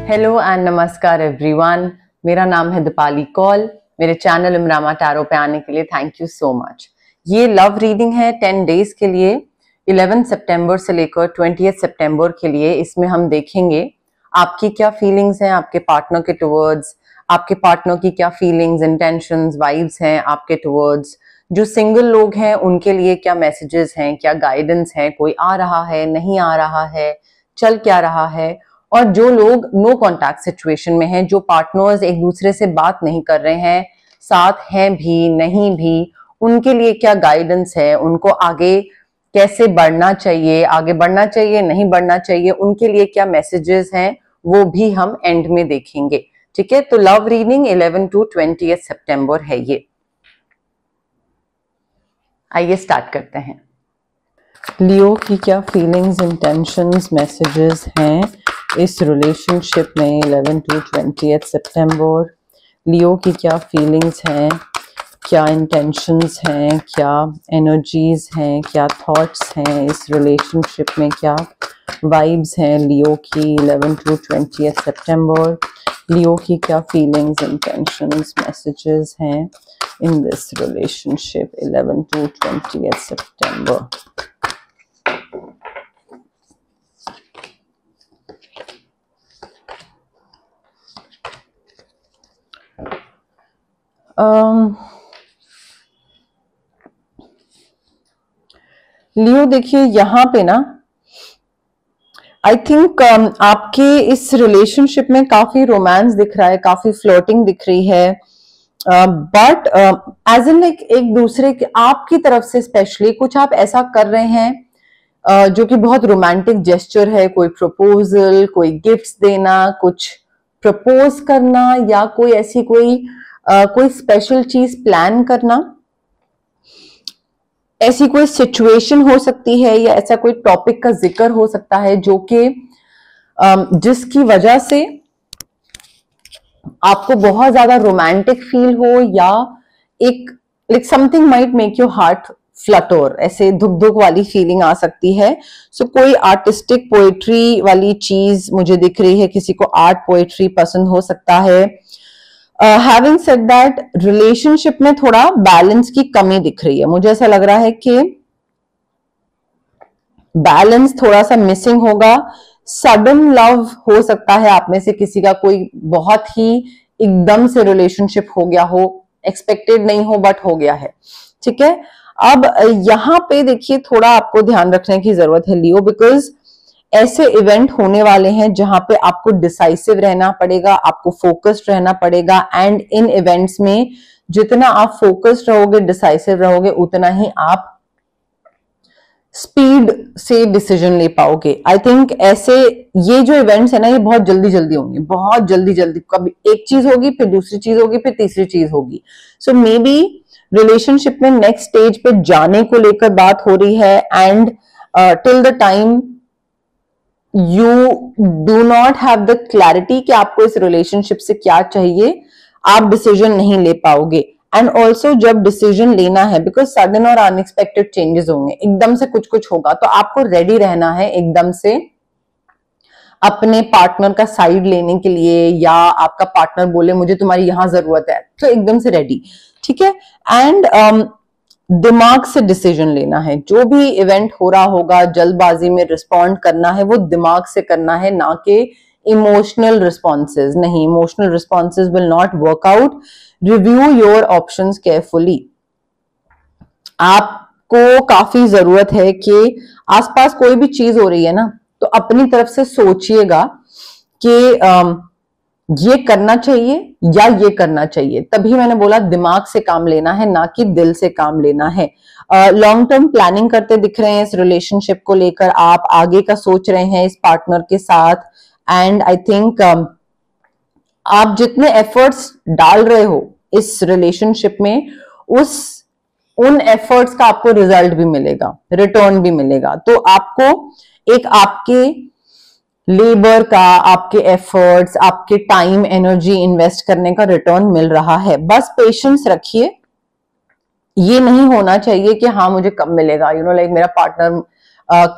Hello and नमस्कार everyone, मेरा नाम है दीपाली कौल। मेरे चैनल इमरामा टैरो पे आने के लिए थैंक यू सो मच। ये लव रीडिंग है 10 डेज के लिए, 11 सितंबर से लेकर 20 सितंबर के लिए। इसमें हम देखेंगे आपकी क्या फीलिंग्स हैं आपके पार्टनर के टुवर्ड्स, आपके पार्टनर की क्या फीलिंग्स, इंटेंशंस, वाइब्स हैं आपके टुवर्ड्स। जो सिंगल लोग हैं उनके लिए क्या मैसेजेस हैं, क्या गाइडेंस है, कोई आ रहा है, नहीं आ रहा है, चल क्या रहा है। और जो लोग नो कॉन्टैक्ट सिचुएशन में हैं, जो पार्टनर्स एक दूसरे से बात नहीं कर रहे हैं, साथ हैं भी नहीं भी, उनके लिए क्या गाइडेंस है, उनको आगे कैसे बढ़ना चाहिए, आगे बढ़ना चाहिए नहीं बढ़ना चाहिए, उनके लिए क्या मैसेजेस हैं, वो भी हम एंड में देखेंगे। ठीक है, तो लव रीडिंग 11 to 20 सितंबर है ये। आइए स्टार्ट करते हैं। लियो की क्या फीलिंग्स, इंटेंशंस, मैसेजेस हैं इस रिलेशनशिप में 11 to 20 सितंबर। लियो की क्या फीलिंग्स हैं, क्या इंटेंशंस हैं, क्या एनर्जीज हैं, क्या थॉट्स हैं इस रिलेशनशिप में, क्या वाइब्स हैं लियो की 11 to 20 सितंबर। लियो की क्या फीलिंग्स, इंटेंशंस, मैसेजेस हैं इन दिस रिलेशनशिप 11 to 20 सितंबर। लियो देखिए यहाँ पे ना, आई थिंक आपके इस रिलेशनशिप में काफी रोमांस दिख रहा है, काफी फ्लोटिंग दिख रही है, बट एज इन लाइक एक दूसरे के आपकी तरफ से स्पेशली कुछ आप ऐसा कर रहे हैं जो कि बहुत रोमांटिक जेस्चर है। कोई प्रपोजल, कोई गिफ्ट्स देना, कुछ प्रपोज करना, या कोई ऐसी कोई स्पेशल चीज प्लान करना, ऐसी कोई सिचुएशन हो सकती है, या ऐसा कोई टॉपिक का जिक्र हो सकता है जो कि जिसकी वजह से आपको बहुत ज्यादा रोमांटिक फील हो, या एक like something might make your heart Flutter, ऐसे धुक धुक वाली फीलिंग आ सकती है। सो कोई आर्टिस्टिक पोएट्री वाली चीज मुझे दिख रही है, किसी को आर्ट पोएट्री पसंद हो सकता है। हैविंग सेड दैट, रिलेशनशिप में थोड़ा बैलेंस की कमी दिख रही है। मुझे ऐसा लग रहा है कि बैलेंस थोड़ा सा मिसिंग होगा। सडन लव हो सकता है आप में से किसी का, कोई बहुत ही एकदम से रिलेशनशिप हो गया हो, एक्सपेक्टेड नहीं हो बट हो गया है। ठीक है, अब यहाँ पे देखिए थोड़ा आपको ध्यान रखने की जरूरत है लियो, बिकॉज ऐसे इवेंट होने वाले हैं जहां पे आपको डिसाइसिव रहना पड़ेगा, आपको फोकस्ड रहना पड़ेगा। एंड इन इवेंट्स में जितना आप फोकस्ड रहोगे, डिसाइसिव रहोगे, उतना ही आप स्पीड से डिसीजन ले पाओगे। आई थिंक ऐसे ये जो इवेंट्स है ना, ये बहुत जल्दी जल्दी होंगे, बहुत जल्दी जल्दी। कभी एक चीज होगी, फिर दूसरी चीज होगी, फिर तीसरी चीज होगी। सो मे बी रिलेशनशिप में नेक्स्ट स्टेज पे जाने को लेकर बात हो रही है। And till the time you do not have the clarity कि आपको इस रिलेशनशिप से क्या चाहिए, आप डिसीजन नहीं ले पाओगे। एंड ऑल्सो जब डिसीजन लेना है, बिकॉज सडन और अनएक्सपेक्टेड चेंजेस होंगे, एकदम से कुछ कुछ होगा, तो आपको रेडी रहना है एकदम से अपने पार्टनर का साइड लेने के लिए, या आपका पार्टनर बोले मुझे तुम्हारी यहां जरूरत है, तो एकदम से रेडी। ठीक है, एंड दिमाग से डिसीजन लेना है। जो भी इवेंट हो रहा होगा, जल्दबाजी में रिस्पॉन्ड करना है, वो दिमाग से करना है, ना कि इमोशनल रिस्पॉन्सेज। नहीं, emotional responses will not work out. Review your options carefully. आपको काफी जरूरत है कि आसपास कोई भी चीज हो रही है ना, तो अपनी तरफ से सोचिएगा कि ये करना चाहिए या ये करना चाहिए। तभी मैंने बोला दिमाग से काम लेना है, ना कि दिल से काम लेना है। लॉन्ग टर्म प्लानिंग करते दिख रहे हैं इस रिलेशनशिप को लेकर, आप आगे का सोच रहे हैं इस पार्टनर के साथ। एंड आई थिंक आप जितने एफर्ट्स डाल रहे हो इस रिलेशनशिप में, उन एफर्ट्स का आपको रिजल्ट भी मिलेगा, रिटर्न भी मिलेगा। तो आपको एक आपके लेबर का, आपके एफर्ट्स, आपके टाइम, एनर्जी इन्वेस्ट करने का रिटर्न मिल रहा है। बस पेशेंस रखिए। ये नहीं होना चाहिए कि हाँ मुझे कब मिलेगा, लाइक मेरा पार्टनर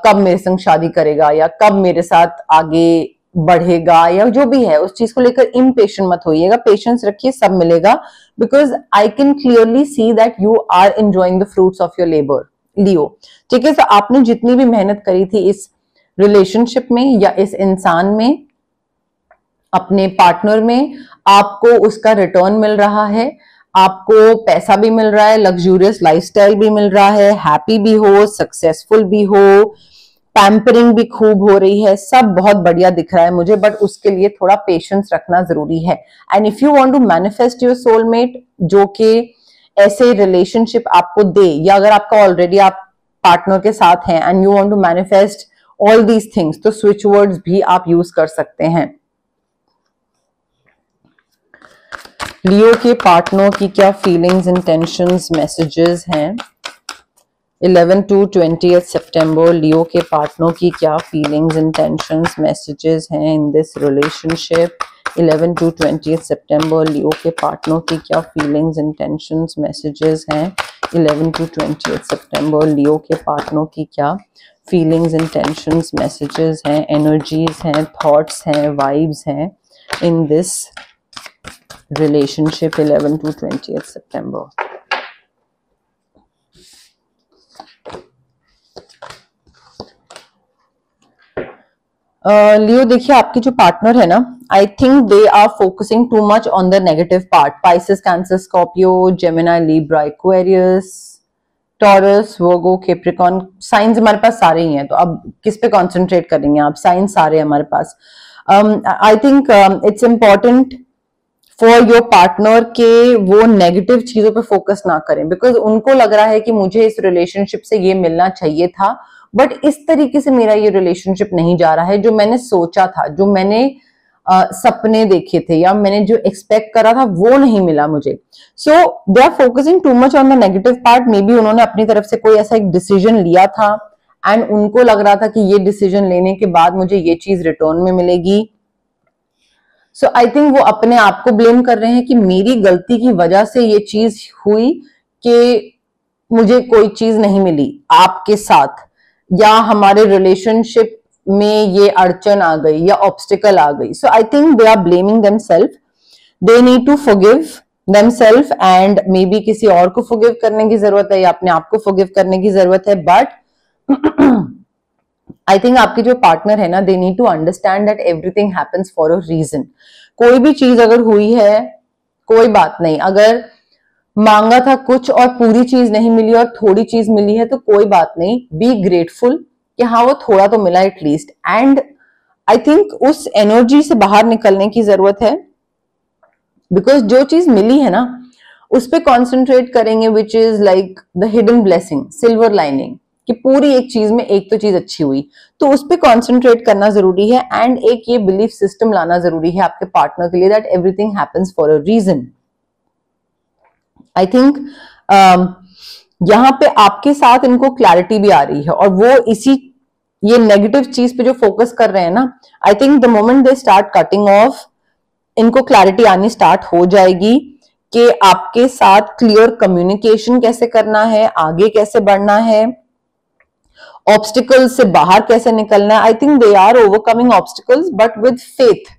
कब मेरे संग शादी करेगा, या कब मेरे साथ आगे बढ़ेगा या जो भी है उस चीज को लेकर इम्पेशेंट मत होइएगा, पेशेंस रखिए, सब मिलेगा, because I can clearly see that you are enjoying the fruits of your labour Leo. ठीक है, तो आपने जितनी भी मेहनत करी थी इस रिलेशनशिप में या इस इंसान में, अपने पार्टनर में, आपको उसका रिटर्न मिल रहा है, आपको पैसा भी मिल रहा है, लग्जूरियस लाइफस्टाइल भी मिल रहा है, हैप्पी भी हो, सक्सेसफुल भी हो, पैम्परिंग भी खूब हो रही है, सब बहुत बढ़िया दिख रहा है मुझे, बट उसके लिए थोड़ा पेशेंस रखना जरूरी है। And if you want to manifest your soulmate जो कि ऐसे रिलेशनशिप आपको दे, या अगर आपका ऑलरेडी आप पार्टनर के साथ हैं and you want to manifest all these things, तो स्विच वर्ड्स भी आप यूज कर सकते हैं। लियो के पार्टनर की क्या फीलिंग्स, इंटेंशंस, मैसेजेस हैं 11 to 20th सितंबर, लियो के पार्टनर की क्या फीलिंग्स, इंटेंशंस, मैसेजेस हैं in this relationship. 11 to 20th सितंबर, लियो के पार्टनर की क्या फीलिंग्स, इंटेंशंस, मैसेजेस हैं 11 to 20th सितंबर, लियो के पार्टनर की क्या फीलिंग्स, इंटेंशंस, मैसेजेस हैं, एनर्जीज हैं, थॉट्स हैं, वाइब्स हैं in this relationship 11 to 20th September। Leo देखिए, आपकी जो पार्टनर है ना, I think they are focusing too much on the negative part. Pisces, Cancer, Scorpio, Gemini, Libra, Aquarius, Taurus, Virgo, Capricorn, signs हमारे पास सारे ही हैं, तो अब किस पे कॉन्सेंट्रेट करेंगे आप, साइंस सारे हमारे पास। I think it's important for your partner के वो नेगेटिव चीजों पे फोकस ना करें, बिकॉज उनको लग रहा है कि मुझे इस रिलेशनशिप से ये मिलना चाहिए था, बट इस तरीके से मेरा ये रिलेशनशिप नहीं जा रहा है जो मैंने सोचा था, जो मैंने सपने देखे थे या मैंने जो एक्सपेक्ट करा था वो नहीं मिला मुझे। So they are focusing too much on the negative part. Maybe उन्होंने अपनी तरफ से कोई ऐसा एक डिसीजन लिया था एंड उनको लग रहा था कि ये डिसीजन लेने के बाद मुझे ये चीज रिटर्न में मिलेगी। सो आई थिंक वो अपने आप को ब्लेम कर रहे हैं कि मेरी गलती की वजह से ये चीज हुई कि मुझे कोई चीज नहीं मिली आपके साथ, या हमारे रिलेशनशिप में ये अड़चन आ गई या ऑब्स्टिकल आ गई। So I think they are blaming themselves, they need to forgive themselves and maybe किसी और को फॉरगिव करने की जरूरत है या अपने आप को फॉरगिव करने की जरूरत है। बट आई थिंक आपकी जो पार्टनर है ना, they need to understand that everything happens for a reason. कोई भी चीज अगर हुई है कोई बात नहीं, अगर मांगा था कुछ और पूरी चीज नहीं मिली और थोड़ी चीज मिली है तो कोई बात नहीं, बी ग्रेटफुल कि हाँ वो थोड़ा तो मिला एटलीस्ट। एंड आई थिंक उस एनर्जी से बाहर निकलने की जरूरत है, बिकॉज जो चीज मिली है ना उस पर कॉन्सेंट्रेट करेंगे, which is like the hidden blessing, silver lining, कि पूरी एक चीज में एक तो चीज अच्छी हुई, तो उस पर कॉन्सेंट्रेट करना जरूरी है। एंड एक ये बिलीफ सिस्टम लाना जरूरी है आपके पार्टनर के लिए that everything happens for a reason. I think यहां पे आपके साथ इनको क्लैरिटी भी आ रही है और वो इसी ये नेगेटिव चीज पे जो फोकस कर रहे हैं ना, I think the moment they start cutting of, इनको क्लैरिटी आनी स्टार्ट हो जाएगी कि आपके साथ क्लियर कम्युनिकेशन कैसे करना है, आगे कैसे बढ़ना है, ऑब्स्टिकल्स से बाहर कैसे निकलना है। I think they are overcoming obstacles but with faith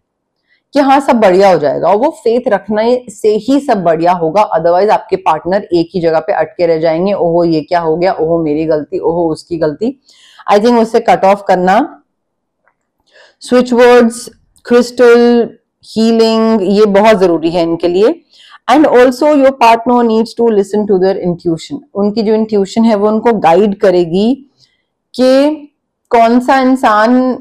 कि हाँ सब बढ़िया हो जाएगा, और वो फेथ रखने से ही सब बढ़िया होगा। अदरवाइज आपके पार्टनर एक ही जगह पे अटके रह जाएंगे, ओहो ये क्या हो गया, ओहो मेरी गलती, ओहो उसकी गलती। आई थिंक उससे कट ऑफ करना, स्विच वर्ड्स, क्रिस्टल, हीलिंग, ये बहुत जरूरी है इनके लिए। And also your partner needs to listen to their intuition. उनकी जो इंट्यूशन है वो उनको गाइड करेगी कि कौन सा इंसान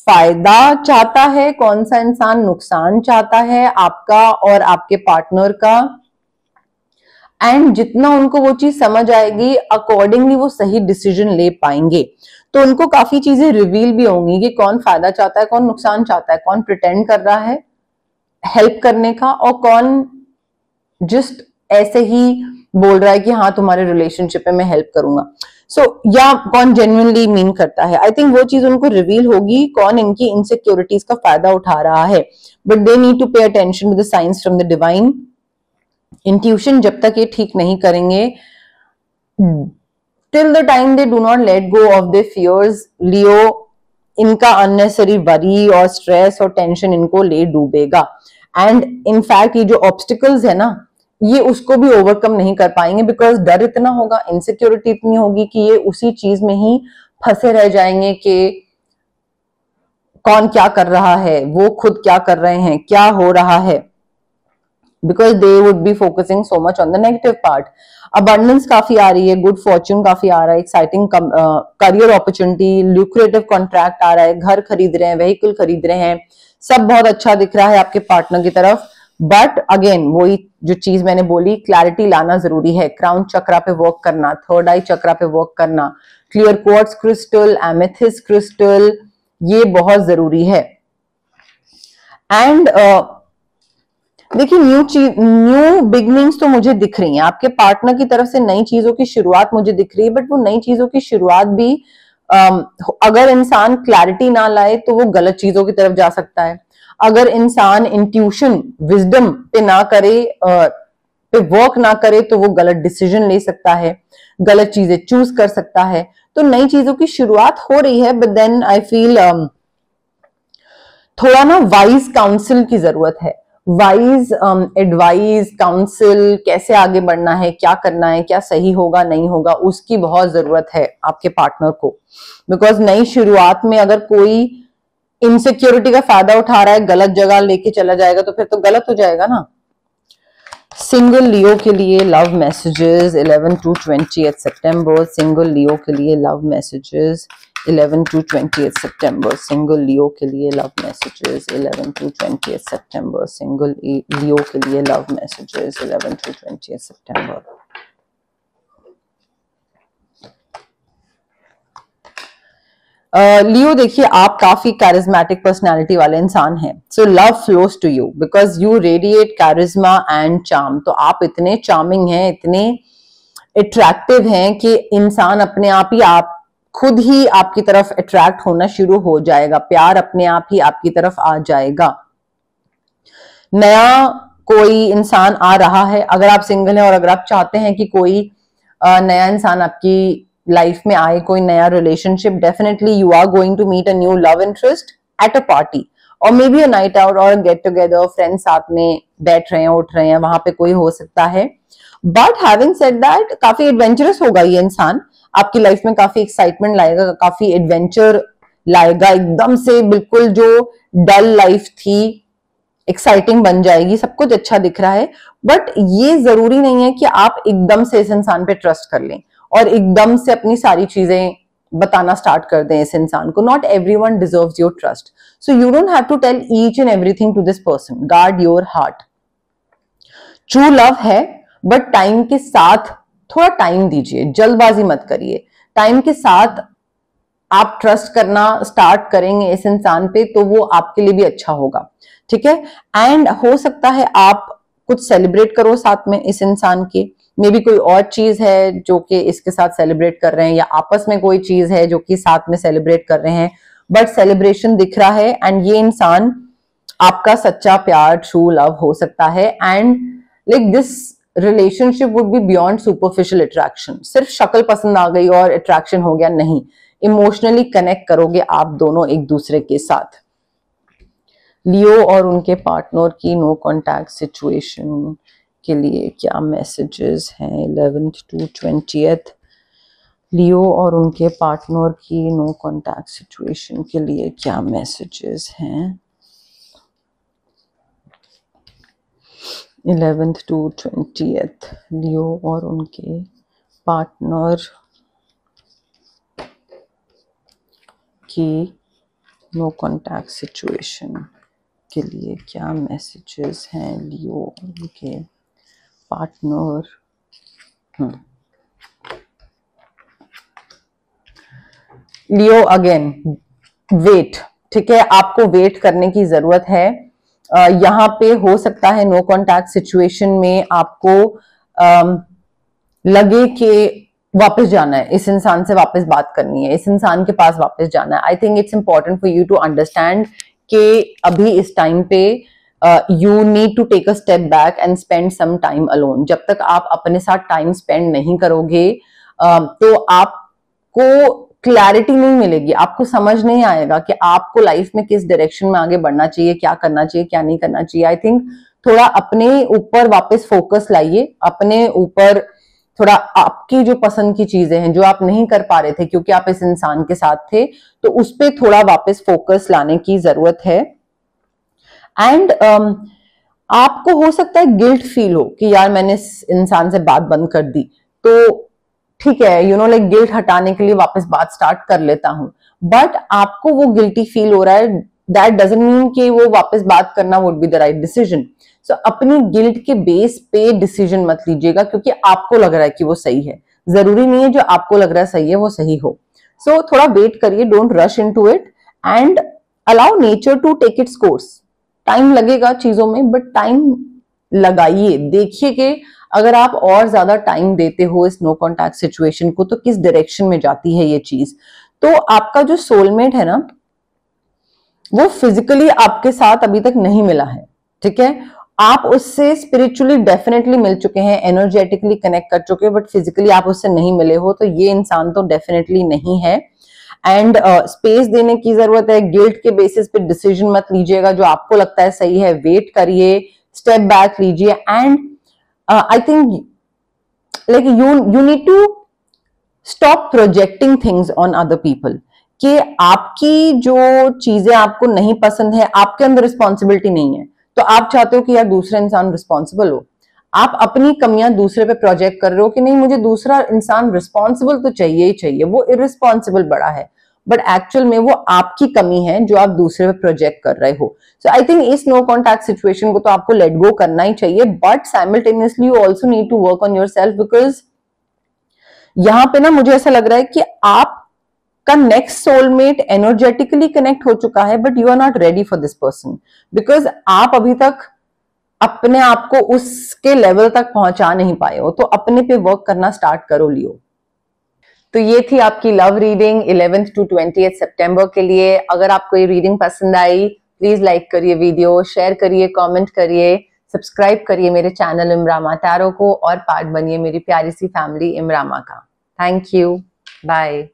फायदा चाहता है, कौन सा इंसान नुकसान चाहता है आपका और आपके पार्टनर का। एंड जितना उनको वो चीज समझ आएगी अकॉर्डिंगली वो सही डिसीजन ले पाएंगे। तो उनको काफी चीजें रिवील भी होंगी कि कौन फायदा चाहता है, कौन नुकसान चाहता है, कौन प्रिटेंड कर रहा है हेल्प करने का और कौन जस्ट ऐसे ही बोल रहा है कि हाँ तुम्हारे रिलेशनशिप में मैं हेल्प करूंगा। सो या कौन जेन्युइनली मीन करता है। आई थिंक वो चीज उनको रिवील होगी, कौन इनकी इनसिक्योरिटीज का फायदा उठा रहा है। But they need to pay attention with the signs from the divine. Intuition जब तक ये ठीक नहीं करेंगे, till the time they do not let go of their fears, Leo इनका अननेसेसरी वरी और स्ट्रेस और टेंशन इनको ले डूबेगा। एंड इनफैक्ट ये जो ऑब्स्टिकल्स है ना, ये उसको भी ओवरकम नहीं कर पाएंगे, बिकॉज डर इतना होगा, इनसिक्योरिटी इतनी होगी कि ये उसी चीज में ही फंसे रह जाएंगे कि कौन क्या कर रहा है, वो खुद क्या कर रहे हैं, क्या हो रहा है, because they would be focusing so much on the negative part. Abundance काफी आ रही है, गुड फॉर्च्यून काफी आ रहा है, exciting career opportunity, lucrative contract आ रहा है, घर खरीद रहे हैं, व्हीकल खरीद रहे हैं, सब बहुत अच्छा दिख रहा है आपके पार्टनर की तरफ। बट अगेन वही जो चीज मैंने बोली, क्लैरिटी लाना जरूरी है। क्राउन चक्रा पे वर्क करना, थर्ड आई चक्रा पे वर्क करना, clear quartz crystal, amethyst crystal, ये बहुत जरूरी है। एंड देखिए न्यू बिगनिंग्स तो मुझे दिख रही हैं आपके पार्टनर की तरफ से, नई चीजों की शुरुआत मुझे दिख रही है। बट वो नई चीजों की शुरुआत भी अगर इंसान क्लैरिटी ना लाए तो वो गलत चीजों की तरफ जा सकता है। अगर इंसान इंट्यूशन विजडम पे ना करे, पे वर्क ना करे, तो वो गलत डिसीजन ले सकता है, गलत चीजें चूज कर सकता है। तो नई चीजों की शुरुआत हो रही है, बट देन आई फील थोड़ा ना वाइज काउंसिल की जरूरत है। वाइज एडवाइस काउंसिल, कैसे आगे बढ़ना है, क्या करना है, क्या सही होगा नहीं होगा, उसकी बहुत जरूरत है आपके पार्टनर को। बिकॉज नई शुरुआत में अगर कोई इनसिक्योरिटी का फायदा उठा रहा है, गलत जगह लेके चला जाएगा, तो फिर तो गलत हो जाएगा ना। सिंगल लियो के लिए लव मैसेजेस 11 to 20 सितंबर। सिंगल लियो के लिए लव मैसेजेस 11 to 20 सितंबर। सिंगल लियो के लिए लव मैसेजेस 11 to 20 सितंबर। सिंगल लियो के लिए लव मैसेजेस 11 to 20 सितंबर। लियो देखिए, आप काफी कैरिज्मेटिक पर्सनालिटी वाले इंसान हैं। So love flows to you because you radiate charisma and charm. तो आप इतने चार्मिंग हैं, इतने अट्रैक्टिव हैं कि इंसान अपने आप ही, आप खुद ही आपकी तरफ अट्रैक्ट होना शुरू हो जाएगा, प्यार अपने आप ही आपकी तरफ आ जाएगा। नया कोई इंसान आ रहा है, अगर आप सिंगल हैं और अगर आप चाहते हैं कि कोई नया इंसान आपकी लाइफ में आए, कोई नया relationship, definitely you are going to meet a new love interest at a party और maybe a night out और गेट टुगेदर, फ्रेंड्स साथ में बैठ रहे हैं, उठ रहे हैं, वहां पे कोई हो सकता है। बट हैविंग सेड दैट, काफी एडवेंचरस होगा ये इंसान आपकी लाइफ में, काफी एक्साइटमेंट लाएगा, काफी एडवेंचर लाएगा, एकदम से बिल्कुल जो डल लाइफ थी एक्साइटिंग बन जाएगी, सब कुछ अच्छा दिख रहा है। बट ये जरूरी नहीं है कि आप एकदम से इस इंसान पे ट्रस्ट कर लें और एकदम से अपनी सारी चीजें बताना स्टार्ट कर दें इस इंसान को। Not everyone deserves your trust, so you don't have to tell each and everything to this person. Guard your heart. True love है, बट टाइम के साथ थोड़ा टाइम दीजिए, जल्दबाजी मत करिए। टाइम के साथ आप ट्रस्ट करना स्टार्ट करेंगे इस इंसान पे तो वो आपके लिए भी अच्छा होगा, ठीक है। एंड हो सकता है आप कुछ सेलिब्रेट करो साथ में इस इंसान के, मे बी कोई और चीज है जो कि इसके साथ सेलिब्रेट कर रहे हैं, या आपस में कोई चीज है जो कि साथ में सेलिब्रेट कर रहे हैं, बट सेलिब्रेशन दिख रहा है। एंड ये इंसान आपका सच्चा प्यार, ट्रू लव हो सकता है। And like this relationship would be beyond superficial attraction. सिर्फ शक्ल पसंद आ गई और अट्रैक्शन हो गया, नहीं, इमोशनली कनेक्ट करोगे आप दोनों एक दूसरे के साथ। लियो और उनके पार्टनर की नो कॉन्टैक्ट सिचुएशन के लिए क्या मैसेजेस हैं 11th to 20th। लियो और उनके पार्टनर की नो कॉन्टैक्ट सिचुएशन के लिए क्या मैसेजेस हैं 11th to 20th। लियो और उनके पार्टनर की नो कॉन्टैक्ट सिचुएशन के लिए क्या मैसेजेस हैं लियो और उनके पार्टनर। लियो अगेन वेट, ठीक है, आपको वेट करने की जरूरत है। यहाँ पे हो सकता है नो कॉन्टैक्ट सिचुएशन में आपको लगे कि वापस जाना है, इस इंसान से वापस बात करनी है, इस इंसान के पास वापस जाना है। I think it's important for you to understand कि अभी इस टाइम पे you need to take a step back and spend some time alone. जब तक आप अपने साथ टाइम स्पेंड नहीं करोगे तो आपको क्लैरिटी नहीं मिलेगी, आपको समझ नहीं आएगा कि आपको लाइफ में किस डायरेक्शन में आगे बढ़ना चाहिए, क्या करना चाहिए, क्या नहीं करना चाहिए। आई थिंक थोड़ा अपने ऊपर वापस फोकस लाइए, अपने ऊपर थोड़ा आपकी जो पसंद की चीजें हैं जो आप नहीं कर पा रहे थे क्योंकि आप इस इंसान के साथ थे, तो उस पर थोड़ा वापस फोकस लाने की जरूरत है। एंड आपको हो सकता है गिल्ट फील हो कि यार मैंने इस इंसान से बात बंद कर दी, तो ठीक है, लाइक गिल्ट हटाने के लिए वापस बात स्टार्ट कर लेता हूं, बट आपको वो गिल्टी फील हो रहा है, दैट डजंट मीन कि वो वापस बात करना would be the right decision. So अपनी गिल्ट के बेस पे डिसीजन मत लीजिएगा क्योंकि आपको लग रहा है कि वो सही है, जरूरी नहीं है जो आपको लग रहा है सही है वो सही हो। सो थोड़ा वेट करिए, don't rush into it and allow nature to take its course. Time लगेगा चीजों में, बट टाइम लगाइए, देखिए कि अगर आप और ज्यादा टाइम देते हो इस नो कॉन्टैक्ट सिचुएशन को तो किस डायरेक्शन में जाती है ये चीज। तो आपका जो सोलमेट है ना, वो फिजिकली आपके साथ अभी तक नहीं मिला है, ठीक है, आप उससे स्पिरिचुअली डेफिनेटली मिल चुके हैं, एनर्जेटिकली कनेक्ट कर चुके हैं, बट फिजिकली आप उससे नहीं मिले हो, तो ये इंसान तो डेफिनेटली नहीं है। एंड स्पेस देने की जरूरत है, गिल्ट के बेसिस पे डिसीजन मत लीजिएगा, जो आपको लगता है सही है वेट करिए, स्टेप बैक लीजिए and I think like you need to stop projecting things on other people कि आपकी जो चीजें आपको नहीं पसंद है, आपके अंदर रिस्पॉन्सिबिलिटी नहीं है, तो आप चाहते हो कि यार दूसरा इंसान रिस्पॉन्सिबल हो, आप अपनी कमियां दूसरे पे प्रोजेक्ट कर रहे हो कि नहीं मुझे दूसरा इंसान रिस्पॉन्सिबल तो चाहिए ही चाहिए, वो इररिस्पॉन्सिबल बड़ा है, बट एक्चुअल में वो आपकी कमी है जो आप दूसरे पे प्रोजेक्ट कर रहे हो। सो आई थिंक इस नो कॉन्टैक्ट सिचुएशन को तो आपको लेट गो करना ही चाहिए, but simultaneously you also need to work on yourself, because यहां पे ना मुझे ऐसा लग रहा है कि आपका नेक्स्ट सोलमेट एनर्जेटिकली कनेक्ट हो चुका है, but you are not ready for this person, because आप अभी तक अपने आप को उसके लेवल तक पहुंचा नहीं पाए हो, तो अपने पे वर्क करना स्टार्ट करो लियो। तो ये थी आपकी love reading 11th to 20th सितंबर के लिए। अगर आपको ये रीडिंग पसंद आई प्लीज लाइक करिए वीडियो, शेयर करिए, कमेंट करिए, सब्सक्राइब करिए मेरे चैनल इमरामा टैरो को और पार्ट बनिए मेरी प्यारी सी फैमिली इमरामा का। Thank you, bye.